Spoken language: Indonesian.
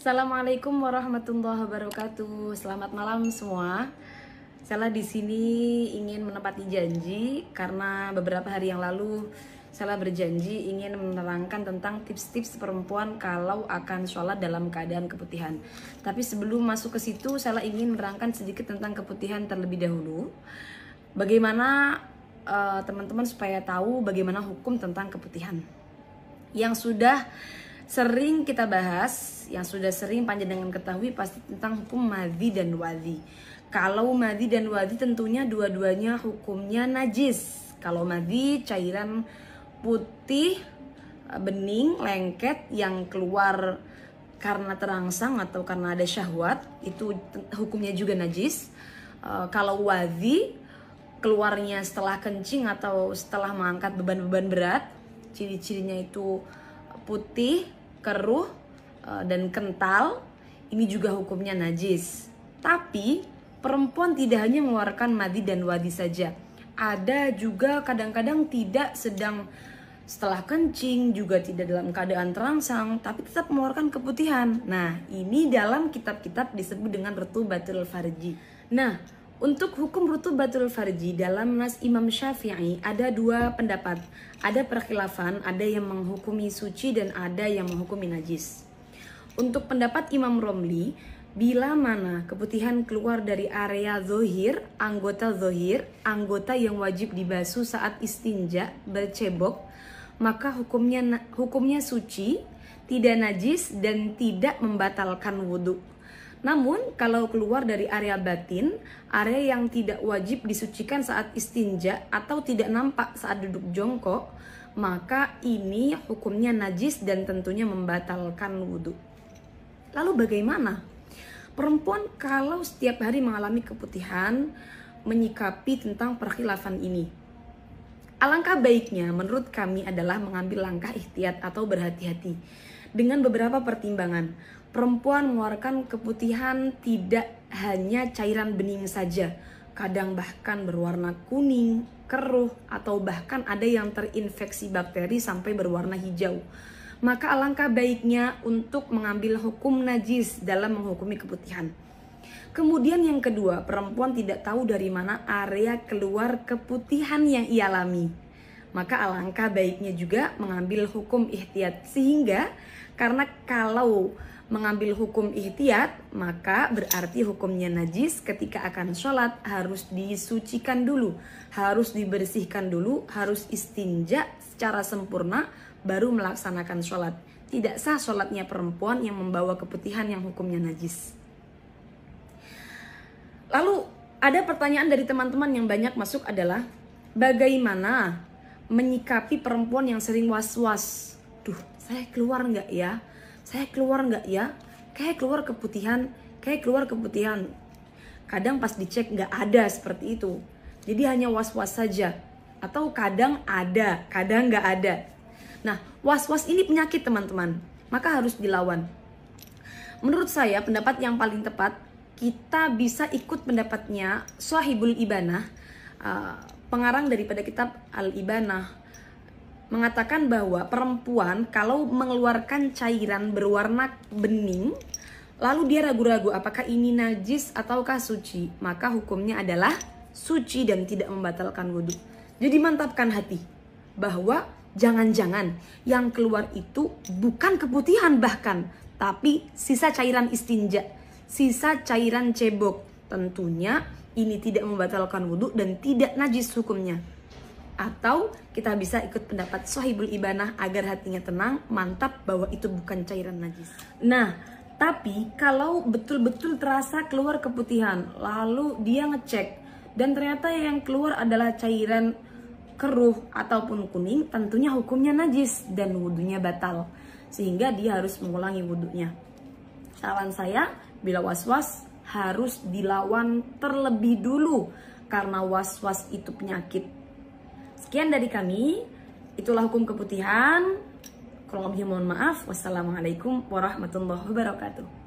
Assalamualaikum warahmatullahi wabarakatuh. Selamat malam semua. Saya di sini ingin menepati janji karena beberapa hari yang lalu saya berjanji ingin menerangkan tentang tips-tips perempuan kalau akan sholat dalam keadaan keputihan. Tapi sebelum masuk ke situ, saya ingin menerangkan sedikit tentang keputihan terlebih dahulu. Bagaimana teman-teman supaya tahu bagaimana hukum tentang keputihan yang sudah sering kita bahas, yang sudah sering panjenengan ketahui pasti tentang hukum madhi dan wadhi. Kalau madhi dan wadhi tentunya dua-duanya hukumnya najis. Kalau madhi cairan putih, bening, lengket yang keluar karena terangsang atau karena ada syahwat, itu hukumnya juga najis. Kalau wadhi keluarnya setelah kencing atau setelah mengangkat beban-beban berat, ciri-cirinya itu putih, keruh, dan kental, ini juga hukumnya najis. Tapi perempuan tidak hanya mengeluarkan madhi dan wadhi saja, ada juga kadang-kadang tidak sedang setelah kencing, juga tidak dalam keadaan terangsang, tapi tetap mengeluarkan keputihan. Nah, ini dalam kitab-kitab disebut dengan rutubatul farji. Nah, untuk hukum rutubatul farji dalam nas Imam Syafi'i ada dua pendapat. Ada perkhilafan, ada yang menghukumi suci dan ada yang menghukumi najis. Untuk pendapat Imam Romli, bila mana keputihan keluar dari area zohir, anggota yang wajib dibasuh saat istinja, bercebok, maka hukumnya suci, tidak najis dan tidak membatalkan wudhu. Namun kalau keluar dari area batin, area yang tidak wajib disucikan saat istinja atau tidak nampak saat duduk jongkok, maka ini hukumnya najis dan tentunya membatalkan wudhu. Lalu bagaimana? Perempuan kalau setiap hari mengalami keputihan menyikapi tentang perkhilafan ini. Alangkah baiknya menurut kami adalah mengambil langkah ihtiyat atau berhati-hati dengan beberapa pertimbangan. Perempuan mengeluarkan keputihan tidak hanya cairan bening saja, kadang bahkan berwarna kuning, keruh, atau bahkan ada yang terinfeksi bakteri sampai berwarna hijau. Maka alangkah baiknya untuk mengambil hukum najis dalam menghukumi keputihan. Kemudian yang kedua, perempuan tidak tahu dari mana area keluar keputihan yang ia alami. Maka alangkah baiknya juga mengambil hukum ihtiyat, sehingga karena kalau mengambil hukum ihtiyat, maka berarti hukumnya najis. Ketika akan sholat harus disucikan dulu, harus dibersihkan dulu, harus istinja secara sempurna, baru melaksanakan sholat. Tidak sah sholatnya perempuan yang membawa keputihan yang hukumnya najis. Lalu ada pertanyaan dari teman-teman yang banyak masuk adalah, bagaimana menyikapi perempuan yang sering was-was? Duh, saya keluar nggak ya? Saya keluar nggak ya? Kayak keluar keputihan. Kadang pas dicek nggak ada seperti itu. Jadi hanya was-was saja. Atau kadang ada, kadang nggak ada. Nah, was-was ini penyakit teman-teman. Maka harus dilawan. Menurut saya pendapat yang paling tepat, kita bisa ikut pendapatnya Shahibul Ibanah, pengarang daripada kitab Al-Ibanah, mengatakan bahwa perempuan kalau mengeluarkan cairan berwarna bening, lalu dia ragu-ragu apakah ini najis ataukah suci, maka hukumnya adalah suci dan tidak membatalkan wudhu. Jadi mantapkan hati bahwa jangan-jangan yang keluar itu bukan keputihan bahkan, tapi sisa cairan istinja, sisa cairan cebok. Tentunya ini tidak membatalkan wudhu dan tidak najis hukumnya. Atau kita bisa ikut pendapat Shahibul Ibanah agar hatinya tenang, mantap bahwa itu bukan cairan najis. Nah, tapi kalau betul-betul terasa keluar keputihan, lalu dia ngecek dan ternyata yang keluar adalah cairan keruh ataupun kuning, tentunya hukumnya najis dan wudhunya batal, sehingga dia harus mengulangi wudhunya. Saran saya, bila was-was harus dilawan terlebih dulu, karena was-was itu penyakit. Sekian dari kami, itulah hukum keputihan. Kurang lebihnya mohon maaf. Wassalamualaikum warahmatullahi wabarakatuh.